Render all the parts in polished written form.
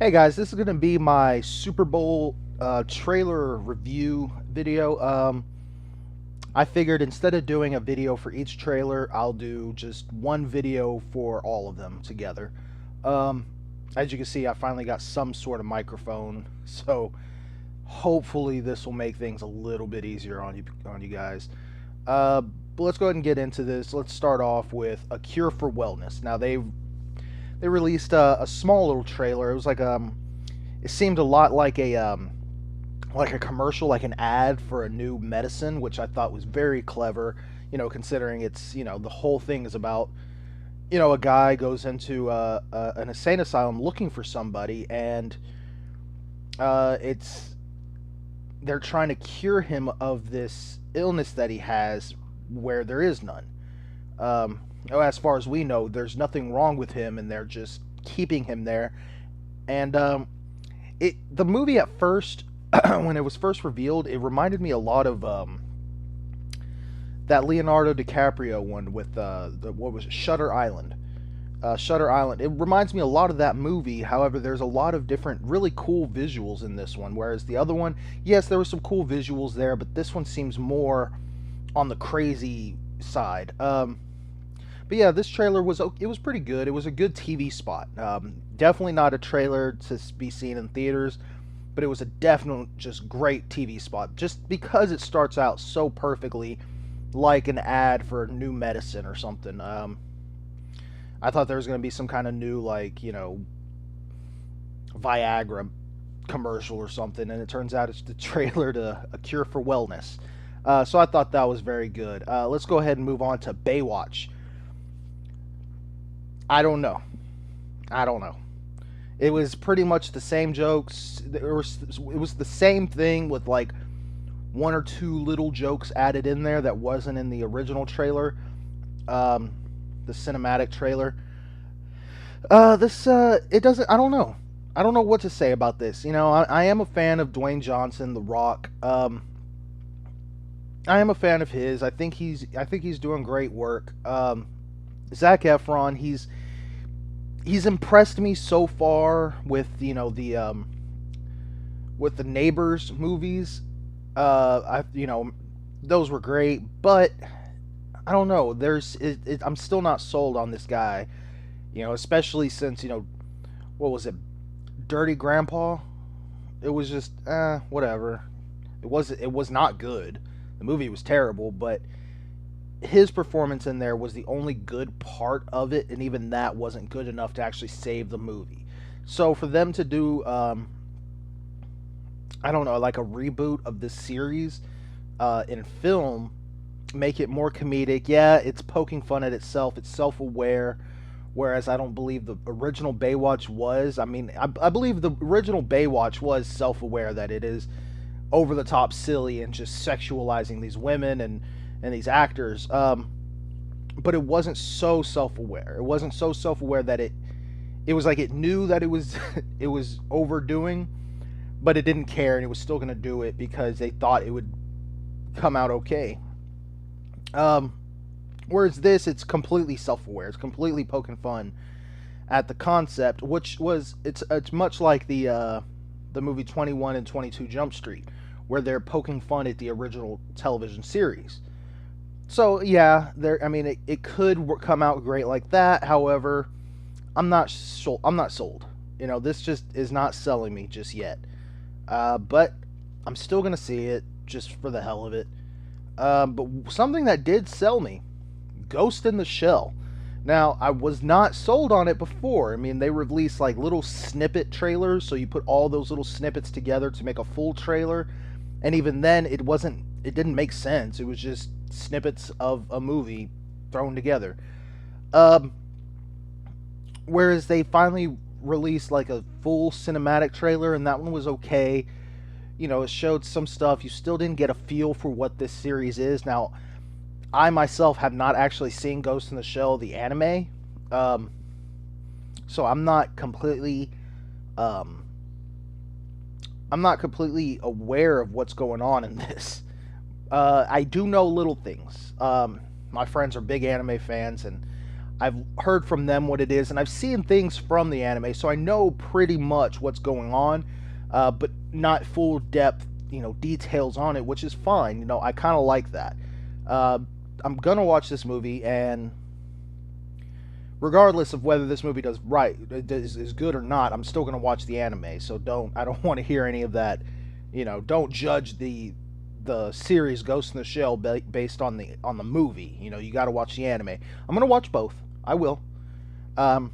Hey guys, this is going to be my Super Bowl trailer review video. I figured instead of doing a video for each trailer, I'll do just one video for all of them together. Um, as you can see, I finally got some sort of microphone, so hopefully this will make things a little bit easier on you guys. But let's go ahead and get into this. Let's start off with A Cure for Wellness. Now they released a small little trailer. It was it seemed a lot like a commercial, like an ad for a new medicine, which I thought was very clever. Considering the whole thing is about a guy goes into an insane asylum looking for somebody, and it's they're trying to cure him of this illness that he has, where there is none. As far as we know, there's nothing wrong with him, and they're just keeping him there. And the movie at first, when it was first revealed, it reminded me a lot of that Leonardo DiCaprio one with what was it, Shutter Island. Shutter Island. It reminds me a lot of that movie. However, there's a lot of different, really cool visuals in this one. Whereas the other one, yes, there were some cool visuals there, but this one seems more on the crazy side. But yeah, this trailer was pretty good. It was a good TV spot. Definitely not a trailer to be seen in theaters, but it was a definite, just great TV spot. Just because it starts out so perfectly, like an ad for new medicine or something. I thought there was going to be some kind of new, Viagra commercial or something, and it turns out it's the trailer to A Cure for Wellness. So I thought that was very good. Let's go ahead and move on to Baywatch. I don't know. I don't know. It was pretty much the same jokes. It was the same thing with like one or two little jokes added in there that wasn't in the original trailer, the cinematic trailer. It doesn't. I don't know. I don't know what to say about this. I am a fan of Dwayne Johnson, The Rock. I am a fan of his. I think he's doing great work. Zac Efron, he's impressed me so far with with the Neighbors movies. Those were great, but I don't know. I'm still not sold on this guy. Especially since what was it, Dirty Grandpa? It was just whatever. It was not good. The movie was terrible, but his performance in there was the only good part of it, and even that wasn't good enough to actually save the movie. So for them to do, I don't know, like a reboot of this series in film, make it more comedic. Yeah, it's poking fun at itself. It's self-aware, whereas I don't believe the original Baywatch was. I mean, I believe the original Baywatch was self-aware that it is over the top silly and just sexualizing these women and these actors, but it wasn't so self-aware. It wasn't so self-aware that it was like it knew that it was it was overdoing, but it didn't care, and it was still going to do it because they thought it would come out okay. Whereas this, it's completely self-aware. It's completely poking fun at the concept, which was it's much like the movie 21 and 22 Jump Street, where they're poking fun at the original television series. So yeah, I mean, it could come out great like that. However, I'm not sold. I'm not sold. This just is not selling me just yet. But I'm still gonna see it just for the hell of it. But something that did sell me, Ghost in the Shell. Now, I was not sold on it before. I mean, they released like little snippet trailers, so you put all those little snippets together to make a full trailer, and even then, it didn't make sense. It was just snippets of a movie thrown together. Whereas they finally released like a full cinematic trailer, and that one was okay. It showed some stuff. You still didn't get a feel for what this series is. Now, I myself have not actually seen Ghost in the Shell, the anime, so I'm not completely aware of what's going on in this. I do know little things. My friends are big anime fans, and I've heard from them what it is, and I've seen things from the anime, so I know pretty much what's going on, but not full depth, details on it, which is fine. I kind of like that. Uh, I'm gonna watch this movie, and regardless of whether this movie does right is good or not, I'm still gonna watch the anime. So I don't want to hear any of that. Don't judge the series Ghost in the Shell based on the movie. You got to watch the anime. I'm gonna watch both. I will. Um,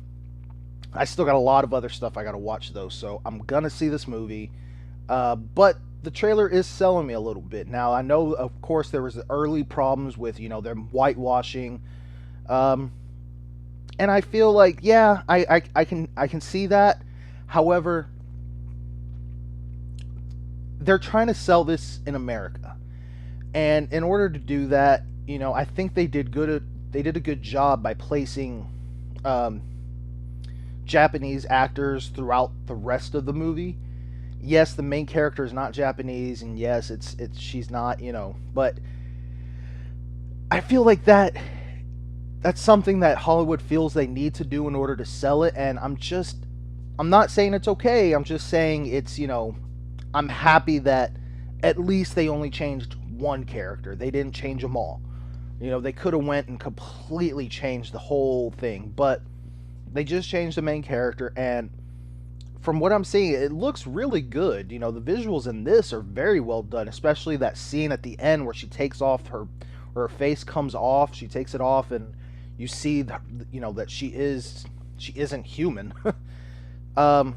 I still got a lot of other stuff I got to watch though, so I'm gonna see this movie. But the trailer is selling me a little bit. Now I know, of course, there was the early problems with them whitewashing, um, and I feel like yeah, I can see that. However, they're trying to sell this in America, and in order to do that, I think they did a good job by placing um, Japanese actors throughout the rest of the movie. Yes, the main character is not Japanese, and yes, it's she's not, but I feel like that's something that Hollywood feels they need to do in order to sell it, and I'm not saying it's okay. I'm just saying I'm happy that at least they only changed one character. They didn't change them all. They could have went and completely changed the whole thing, but they just changed the main character, and from what I'm seeing, it looks really good. The visuals in this are very well done, especially that scene at the end where she takes off her face comes off, she takes it off, and you see that she isn't human. um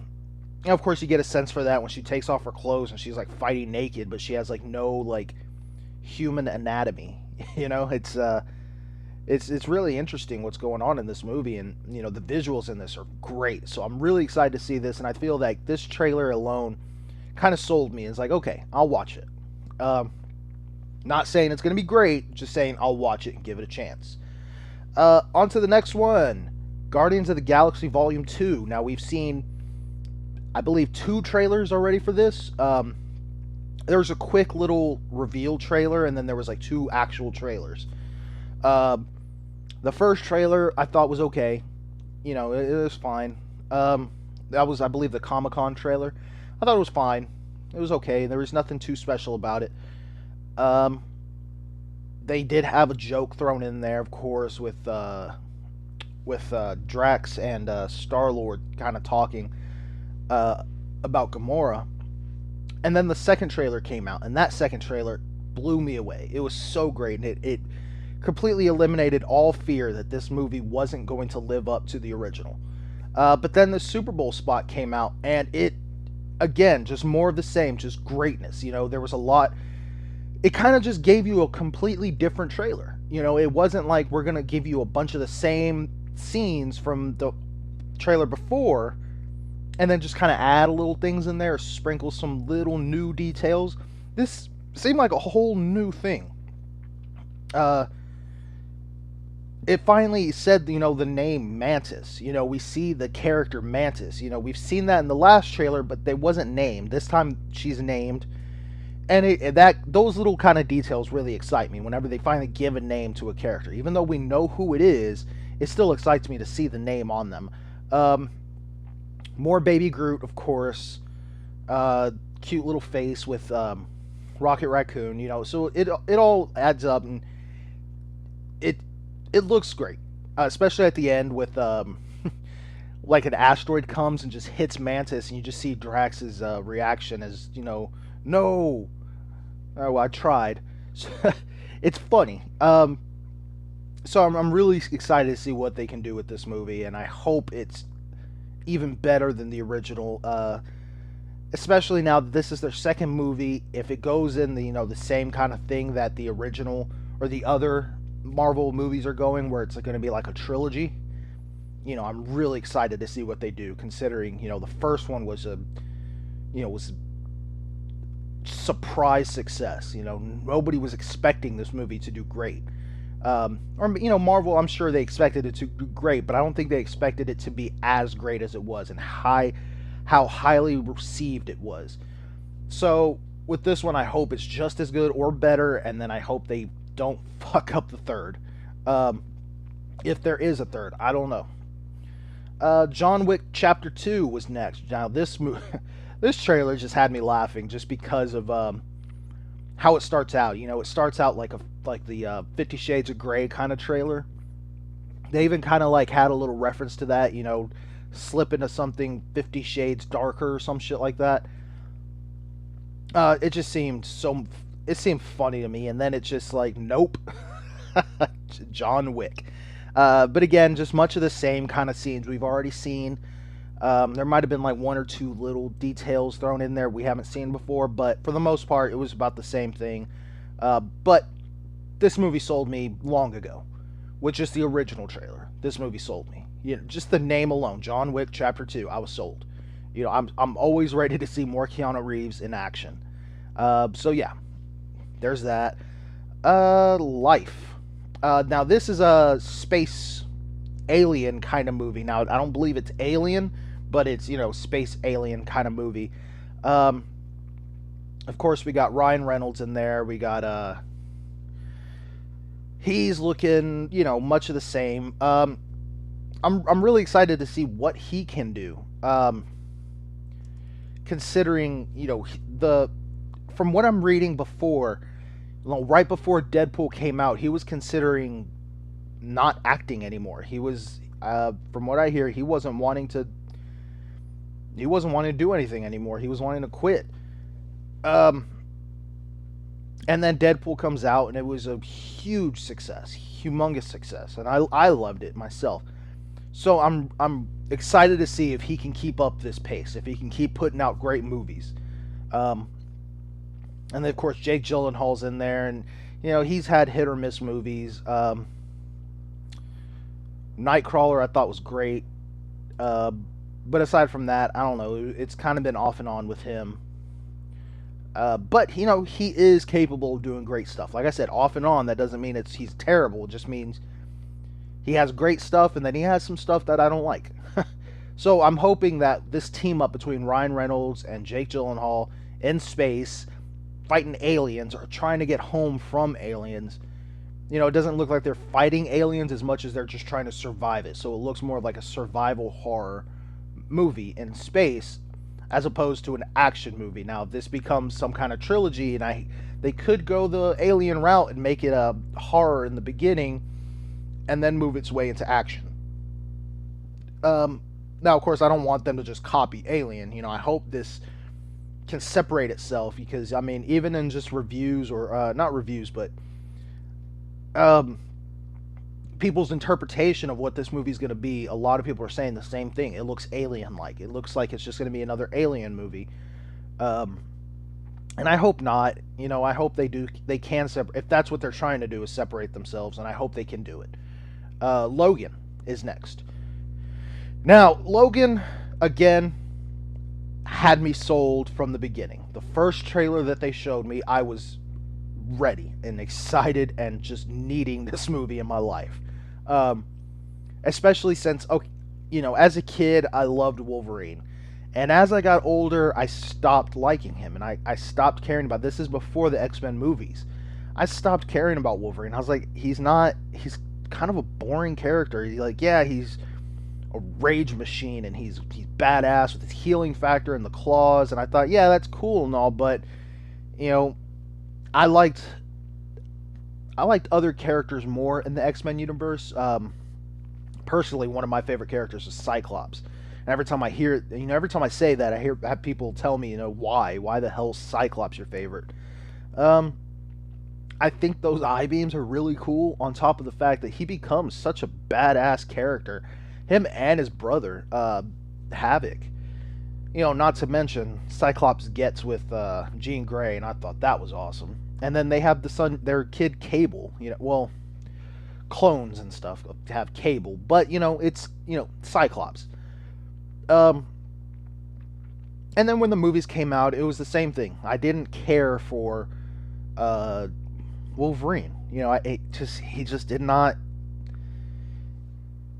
and of course you get a sense for that when she takes off her clothes and she's like fighting naked, but she has like no like human anatomy. It's really interesting what's going on in this movie, and the visuals in this are great. So I'm really excited to see this, and I feel like this trailer alone kind of sold me. It's like, okay, I'll watch it. Not saying it's going to be great, just saying I'll watch it and give it a chance. On to the next one, Guardians of the Galaxy Volume 2. Now we've seen, I believe, 2 trailers already for this. There was a quick little reveal trailer, and then there was like 2 actual trailers. The first trailer I thought was okay. It was fine. That was, I believe, the Comic-Con trailer. I thought it was fine. It was okay. There was nothing too special about it. They did have a joke thrown in there, of course, with Drax and Star-Lord kind of talking about Gamora. And then the second trailer came out, and that second trailer blew me away. It was so great, and it completely eliminated all fear that this movie wasn't going to live up to the original. But then the Super Bowl spot came out, and it, again, just more of the same, just greatness. There was a lot. It kind of just gave you a completely different trailer. It wasn't like we're going to give you a bunch of the same scenes from the trailer before, and then just kind of add little things in there, sprinkle some little new details. This seemed like a whole new thing. It finally said, the name Mantis. We see the character Mantis. We've seen that in the last trailer, but they wasn't named. This time she's named, and those little kind of details really excite me. Whenever they finally give a name to a character, even though we know who it is, it still excites me to see the name on them. More Baby Groot, of course. Cute little face with Rocket Raccoon. So it all adds up, and it looks great, especially at the end with like an asteroid comes and just hits Mantis, and you just see Drax's reaction as no, oh, well, I tried. It's funny. So I'm really excited to see what they can do with this movie, and I hope it's even better than the original. Especially now that this is their second movie. If it goes in the same kind of thing that the original or the other Marvel movies are going, where it's going to be like a trilogy, I'm really excited to see what they do, considering the first one was was surprise success. Nobody was expecting this movie to do great. Or Marvel, I'm sure they expected it to do great, but I don't think they expected it to be as great as it was, and how highly received it was. So with this one, I hope it's just as good or better, and then I hope they don't fuck up the third. If there is a third, I don't know. John Wick Chapter 2 was next. Now, this trailer just had me laughing just because of how it starts out. You know, it starts out like the 50 Shades of Grey kind of trailer. They even kind of like had a little reference to that, you know, slip into something 50 Shades darker or some shit like that. It just seemed so. It seemed funny to me, and then it's just like, nope, John Wick. But again, just much of the same kind of scenes we've already seen. There might have been like one or two little details thrown in there we haven't seen before, but for the most part, it was about the same thing. But this movie sold me long ago, with just the original trailer. This movie sold me. You know, just the name alone, John Wick Chapter 2, I was sold. You know, I'm always ready to see more Keanu Reeves in action. So yeah, there's that. Life. Now this is a space alien kind of movie. Now I don't believe it's alien, but it's, you know, space alien kind of movie. Of course we got Ryan Reynolds in there. We got he's looking, you know, much of the same. I'm really excited to see what he can do. Considering, you know, from what I'm reading before, you know, right before Deadpool came out, he was considering not acting anymore. He was, from what I hear, he wasn't wanting to do anything anymore. He was wanting to quit. And then Deadpool comes out, and it was a huge success, humongous success, and I loved it myself. So I'm excited to see if he can keep up this pace, if he can keep putting out great movies. And then, of course, Jake Gyllenhaal's in there, and, you know, he's had hit or miss movies. Nightcrawler I thought was great. But aside from that, I don't know. It's kind of been off and on with him. But, you know, he is capable of doing great stuff. Like I said, off and on, that doesn't mean he's terrible. It just means he has great stuff, and then he has some stuff that I don't like. So I'm hoping that this team up between Ryan Reynolds and Jake Gyllenhaal in space, fighting aliens, or trying to get home from aliens. You know, it doesn't look like they're fighting aliens as much as they're just trying to survive it. So it looks more like a survival horror movie in space, as opposed to an action movie. Now, if this becomes some kind of trilogy, and they could go the alien route and make it a horror in the beginning, and then move its way into action. Now, of course, I don't want them to just copy Alien. You know, I hope this can separate itself, because, I mean, even in just reviews, or not reviews, but people's interpretation of what this movie is going to be, a lot of people are saying the same thing. It looks alien-like. It looks like it's just going to be another Alien movie. And I hope not. You know, I hope they can separate. If that's what they're trying to do, is separate themselves, and I hope they can do it. Logan is next. Now, Logan, again, had me sold from the beginning. The first trailer that they showed me, I was ready and excited and just needing this movie in my life. Especially since, you know, as a kid, I loved Wolverine. And as I got older, I stopped liking him, and I stopped caring about. This is before the X-Men movies. I stopped caring about Wolverine. I was like, he's kind of a boring character. He's a rage machine, and he's badass with his healing factor and the claws, and I thought, yeah, that's cool and all, but, you know, I liked other characters more in the X-Men universe. Personally, one of my favorite characters is Cyclops. And every time I hear it, you know, every time I say that, I have people tell me, you know, why the hell is Cyclops your favorite? I think those eye beams are really cool, on top of the fact that he becomes such a badass character. Him and his brother, Havoc. You know, not to mention Cyclops gets with Jean Grey, and I thought that was awesome. And then they have their kid Cable. You know, well, clones and stuff have Cable, but you know, it's, you know, Cyclops. And then when the movies came out, it was the same thing. I didn't care for Wolverine. You know, he just did not.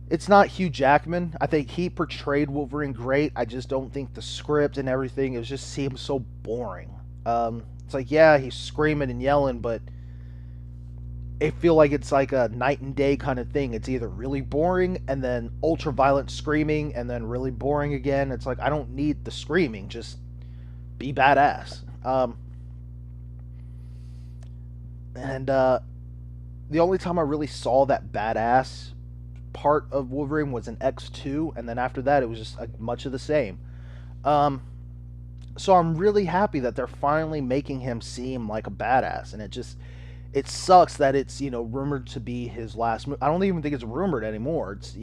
It's not Hugh Jackman. I think he portrayed Wolverine great. I just don't think the script and everything, it just seemed so boring. It's like, yeah, he's screaming and yelling, but I feel like it's like a night and day kind of thing. It's either really boring and then ultra violent screaming and then really boring again. It's like I don't need the screaming, just be badass. And the only time I really saw that badass part of Wolverine was in X2, and then after that it was just much of the same. Um, so I'm really happy that they're finally making him seem like a badass, and it sucks that it's rumored to be his last movie. I don't even think it's rumored anymore. It's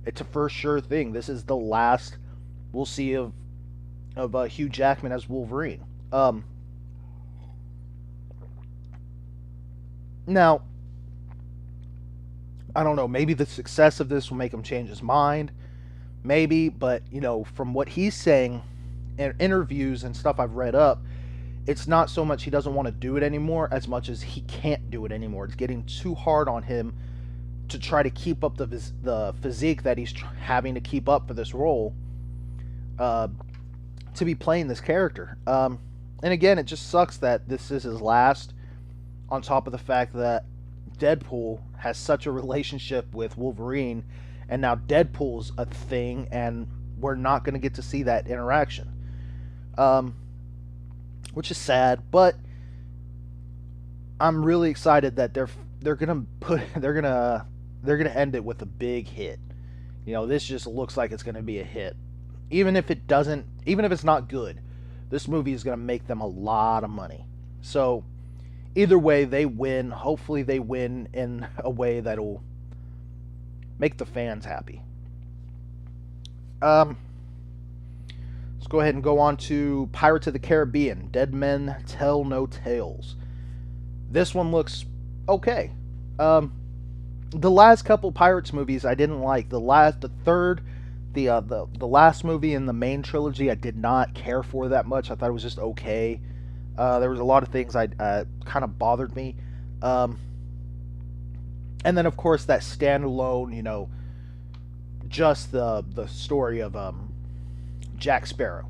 it's a for sure thing. This is the last we'll see of Hugh Jackman as Wolverine. Now I don't know. Maybe the success of this will make him change his mind. Maybe, but from what he's saying in interviews and stuff I've read up, it's not so much he doesn't want to do it anymore as much as he can't do it anymore. It's getting too hard on him to try to keep up the physique that he's having to keep up for this role, uh, to be playing this character. And again, it just sucks that this is his last. On top of the fact that Deadpool has such a relationship with Wolverine, and now Deadpool's a thing, and we're not going to get to see that interaction, which is sad. But I'm really excited that they're gonna end it with a big hit. This just looks like it's gonna be a hit, even if it's not good. This movie is gonna make them a lot of money. So either way, they win. Hopefully, they win in a way that'll make the fans happy. Let's go ahead and go on to Pirates of the Caribbean: Dead Men Tell No Tales. This one looks okay. The last couple Pirates movies I didn't like. The last movie in the main trilogy I did not care for that much. I thought it was just okay. There was a lot of things I kind of bothered me. And then of course that standalone, just the story of Jack Sparrow.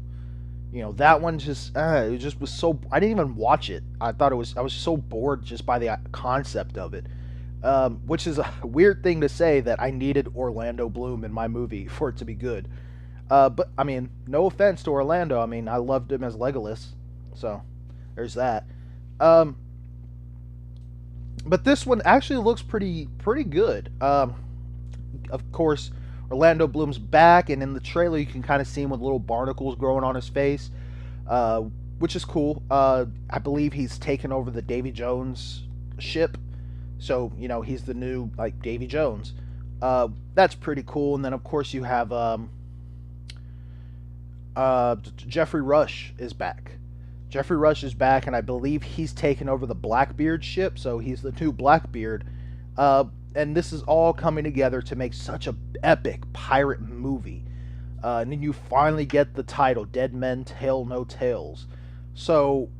That one it just was so. I didn't even watch it. I was so bored just by the concept of it. Which is a weird thing to say, that I needed Orlando Bloom in my movie for it to be good. But I mean, no offense to Orlando. I mean, I loved him as Legolas, so there's that. But this one actually looks pretty good. Of course, Orlando Bloom's back, and in the trailer you can kind of see him with little barnacles growing on his face, which is cool. I believe he's taken over the Davy Jones ship, so he's the new Davy Jones. That's pretty cool. And then of course you have Jeffrey Rush is back. Jeffrey Rush is back, and I believe he's taken over the Blackbeard ship, so he's the new Blackbeard. And this is all coming together to make such a epic pirate movie. And then you finally get the title, Dead Men Tell No Tales. So,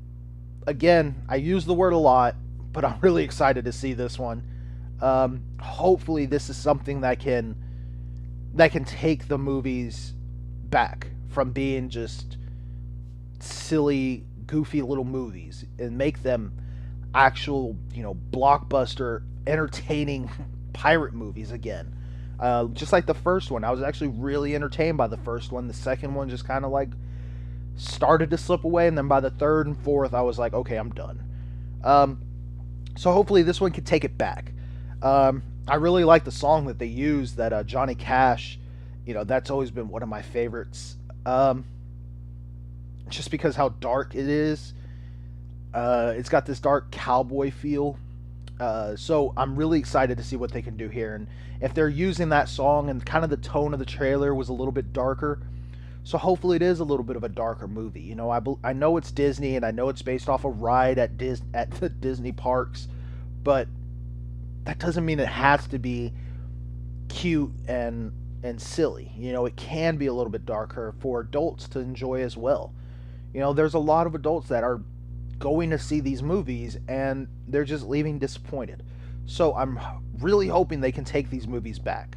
again, I use the word a lot, but I'm really excited to see this one. Hopefully this is something that can take the movies back from being just silly, goofy little movies and make them actual, blockbuster, entertaining pirate movies again. Just like the first one. I was actually really entertained by the first one. The second one just kind of started to slip away, and then by the third and fourth I was like, okay, I'm done. So hopefully this one can take it back. I really like the song that they used, that Johnny Cash, that's always been one of my favorites. Just because how dark it is. It's got this dark cowboy feel. So I'm really excited to see what they can do here. And if they're using that song, and kind of the tone of the trailer was a little bit darker, so hopefully it is a little bit of a darker movie. I know it's Disney, and I know it's based off a ride at the Disney parks, but that doesn't mean it has to be cute and silly. It can be a little bit darker for adults to enjoy as well. There's a lot of adults that are going to see these movies and they're just leaving disappointed. So I'm really hoping they can take these movies back.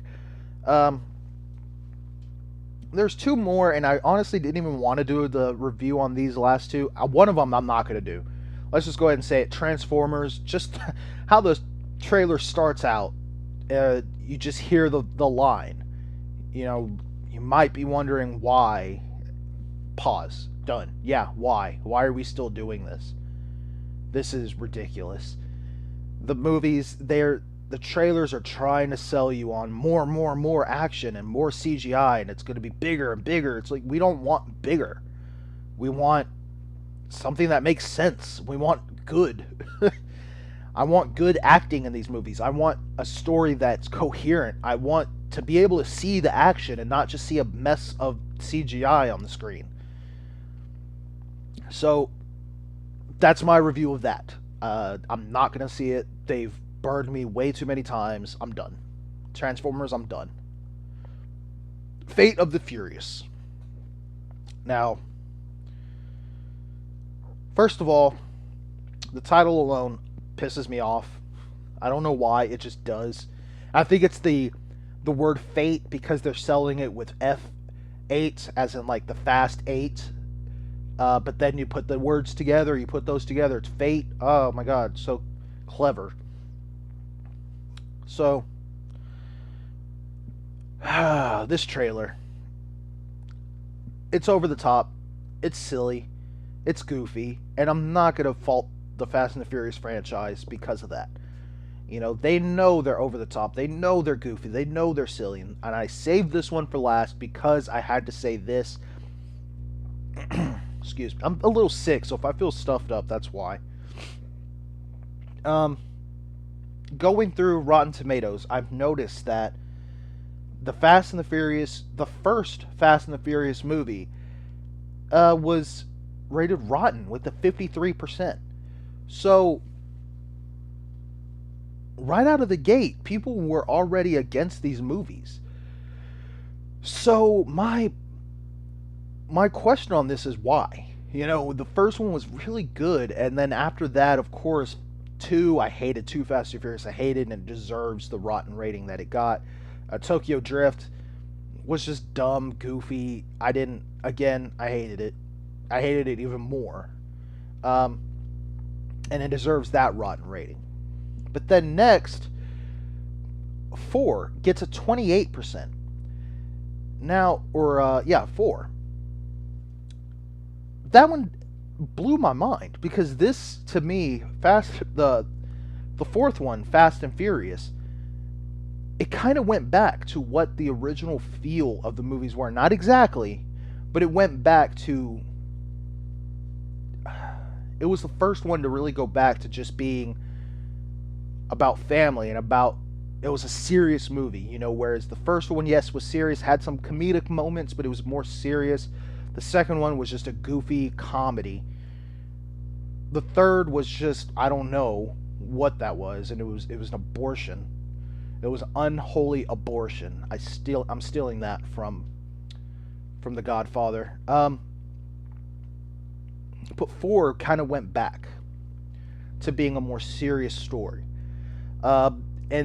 There's two more, and I honestly didn't even want to do the review on these last two. One of them I'm not going to do. let's just go ahead and say it. Transformers, just how the trailer starts out, you just hear the line. You know, you might be wondering why. Pause. Done. Yeah, why? Why are we still doing this? This is ridiculous. The movies, the trailers are trying to sell you on more action and more CGI, and it's going to be bigger and bigger. It's like, we don't want bigger. We want something that makes sense. We want good. I want good acting in these movies. I want a story that's coherent. I want to be able to see the action and not just see a mess of CGI on the screen. So that's my review of that. I'm not going to see it. They've burned me way too many times. I'm done. Transformers, I'm done. Fate of the Furious. Now, first of all, the title alone pisses me off. I don't know why, it just does. I think it's the word fate because they're selling it with F8, as in like the Fast 8. But then you put the words together, you put those together, it's fate. Oh my god, so clever. So, this trailer, it's over the top, it's silly, it's goofy, and I'm not going to fault the Fast and the Furious franchise because of that. You know, they know they're over the top, they know they're goofy, they know they're silly, and I saved this one for last because I had to say this. Excuse me, I'm a little sick, so if I feel stuffed up, that's why. Going through Rotten Tomatoes, I've noticed that the Fast and the Furious, the first Fast and the Furious movie, was rated rotten with a 53%. So, right out of the gate, people were already against these movies. So, my question on this is why? You know, the first one was really good, and then after that, of course, 2, I hated 2 Fast and Furious. I hated, and it deserves the rotten rating that it got. Tokyo Drift was just dumb, goofy. I hated it. I hated it even more. And it deserves that rotten rating. But then next, 4 gets a 28%. Now, 4. That one blew my mind because this, to me, the fourth one, Fast and Furious, it kind of went back to what the original feel of the movies were. Not exactly, but it went back to... It was the first one to really go back to just being about family and about... It was a serious movie, you know, whereas the first one, yes, was serious, had some comedic moments, but it was more serious. The second one was just a goofy comedy. The third was just, I don't know what that was, and it was an abortion. It was unholy abortion. I'm stealing that from The Godfather. But 4 kind of went back to being a more serious story. And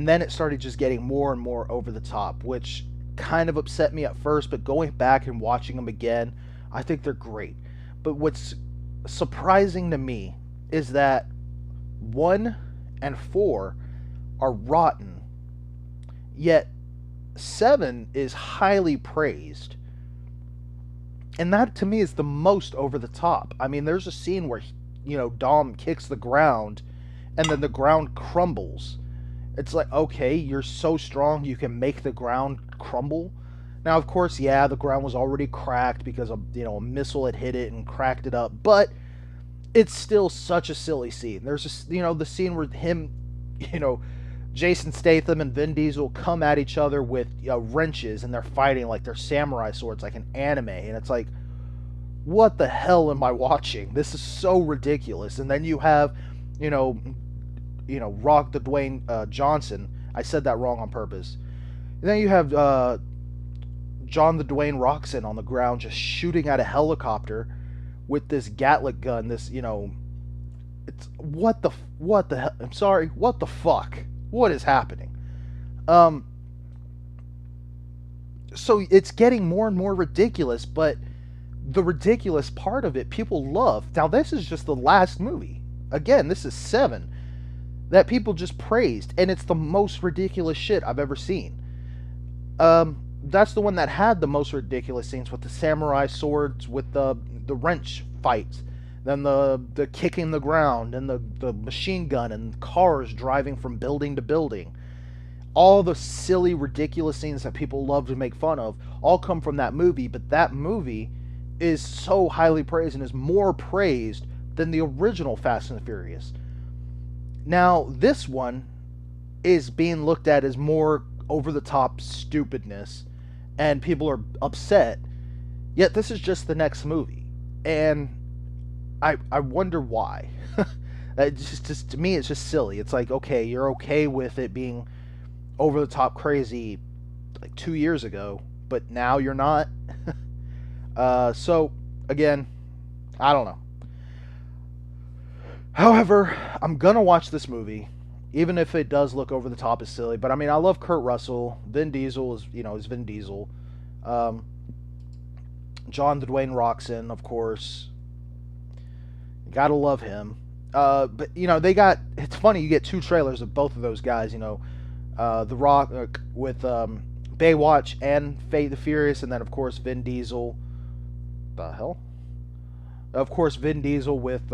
then it started just getting more and more over the top, which kind of upset me at first, but going back and watching them again, I think they're great. But what's surprising to me is that 1 and 4 are rotten, yet 7 is highly praised. And that, to me, is the most over the top. I mean, there's a scene where, you know, Dom kicks the ground, and then the ground crumbles. It's like, okay, you're so strong, you can make the ground crumble. Now, of course, yeah, the ground was already cracked because a missile had hit it and cracked it up. But it's still such a silly scene. There's the scene where Jason Statham and Vin Diesel come at each other with wrenches, and they're fighting like they're samurai swords, like an anime. And it's like, what the hell am I watching? This is so ridiculous. And then you have, Rock the Dwayne Johnson. I said that wrong on purpose. And then you have John the Dwayne Roxon on the ground just shooting at a helicopter with this Gatling gun. It's what the hell? I'm sorry, what the fuck? What is happening? So it's getting more and more ridiculous, but the ridiculous part of it, people love. Now, this is just the last movie. again, this is 7 that people just praised, and it's the most ridiculous shit I've ever seen. That's the one that had the most ridiculous scenes with the samurai swords, with the wrench fights, then the kicking the ground, and the machine gun, and cars driving from building to building. All the silly, ridiculous scenes that people love to make fun of all come from that movie, but that movie is so highly praised and is more praised than the original Fast and the Furious. Now, this one is being looked at as more over-the-top stupidness, and people are upset, yet this is just the next movie. And I wonder why. Just to me, it's just silly. It's like, okay, you're okay with it being over-the-top crazy like 2 years ago, but now you're not. So, again, I don't know. However, I'm gonna watch this movie, even if it does look over the top as silly. But I mean, I love Kurt Russell. Vin Diesel is Vin Diesel. John Dwayne Roxon, of course. You gotta love him. But it's funny, you get 2 trailers of both of those guys. The Rock with Baywatch and Fate the Furious, and then of course Vin Diesel. The hell? Of course, Vin Diesel with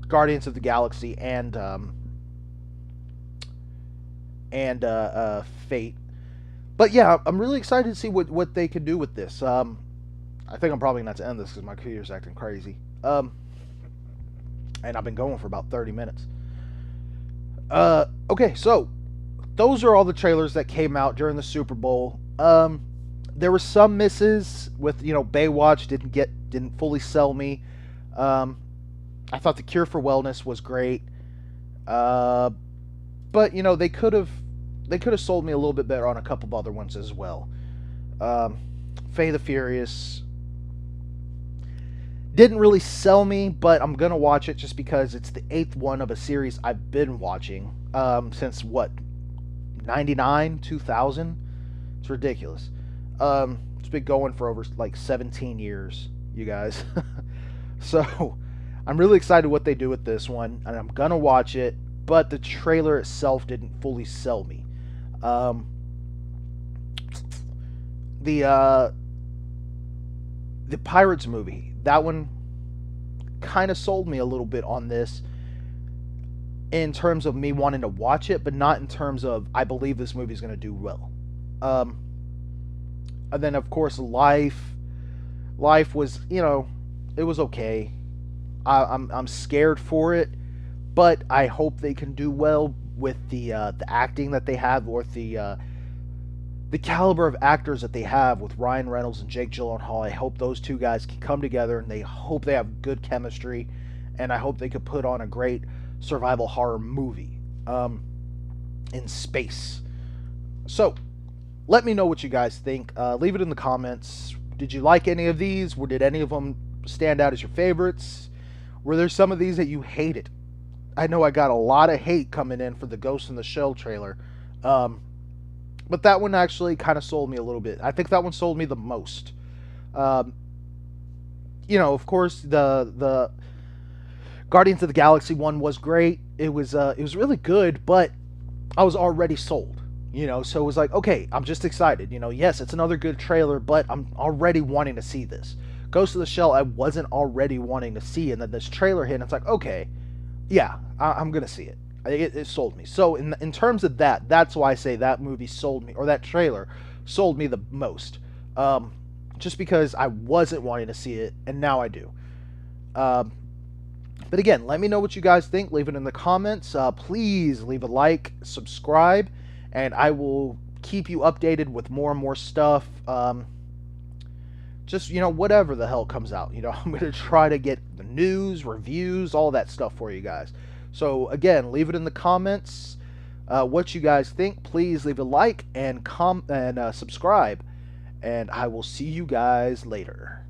Guardians of the Galaxy and Fate. But yeah, I'm really excited to see what they could do with this. I think I'm probably going to have to end this because my computer's acting crazy. And I've been going for about 30 minutes. Okay, so those are all the trailers that came out during the Super Bowl. There were some misses with, Baywatch didn't fully sell me. I thought The Cure for Wellness was great. But they could have sold me a little bit better on a couple of other ones as well. Fate the Furious didn't really sell me, but I'm gonna watch it just because it's the 8th one of a series I've been watching since 99, 2000. It's ridiculous. It's been going for over like 17 years, you guys. So I'm really excited what they do with this one, and I'm gonna watch it. But the trailer itself didn't fully sell me. The Pirates movie, that one kind of sold me a little bit on this in terms of me wanting to watch it, but not in terms of I believe this movie is going to do well. And then of course Life was, it was okay. I'm scared for it, but I hope they can do well with the acting that they have, or the caliber of actors that they have with Ryan Reynolds and Jake Gyllenhaal. I hope those 2 guys can come together, and they hope they have good chemistry, and I hope they could put on a great survival horror movie in space. So, let me know what you guys think. Leave it in the comments. Did you like any of these? Did any of them stand out as your favorites? Were there some of these that you hated? I know I got a lot of hate coming in for the Ghost in the Shell trailer. But that one actually kind of sold me a little bit. I think that one sold me the most. Of course, the Guardians of the Galaxy one was great. It was really good, but I was already sold. So it was like, okay, I'm just excited. Yes, it's another good trailer, but I'm already wanting to see this. Ghost of the Shell, I wasn't already wanting to see, and then this trailer hit, and it's like, okay, yeah, I'm gonna see it. It sold me. So in terms of that, that's why I say that movie sold me, or that trailer sold me the most. Just because I wasn't wanting to see it, and now I do. But again, let me know what you guys think. Leave it in the comments. Please leave a like, subscribe, and I will keep you updated with more and more stuff. Just, whatever the hell comes out. I'm going to try to get the news, reviews, all that stuff for you guys. So, again, leave it in the comments what you guys think. Please leave a like and subscribe. And I will see you guys later.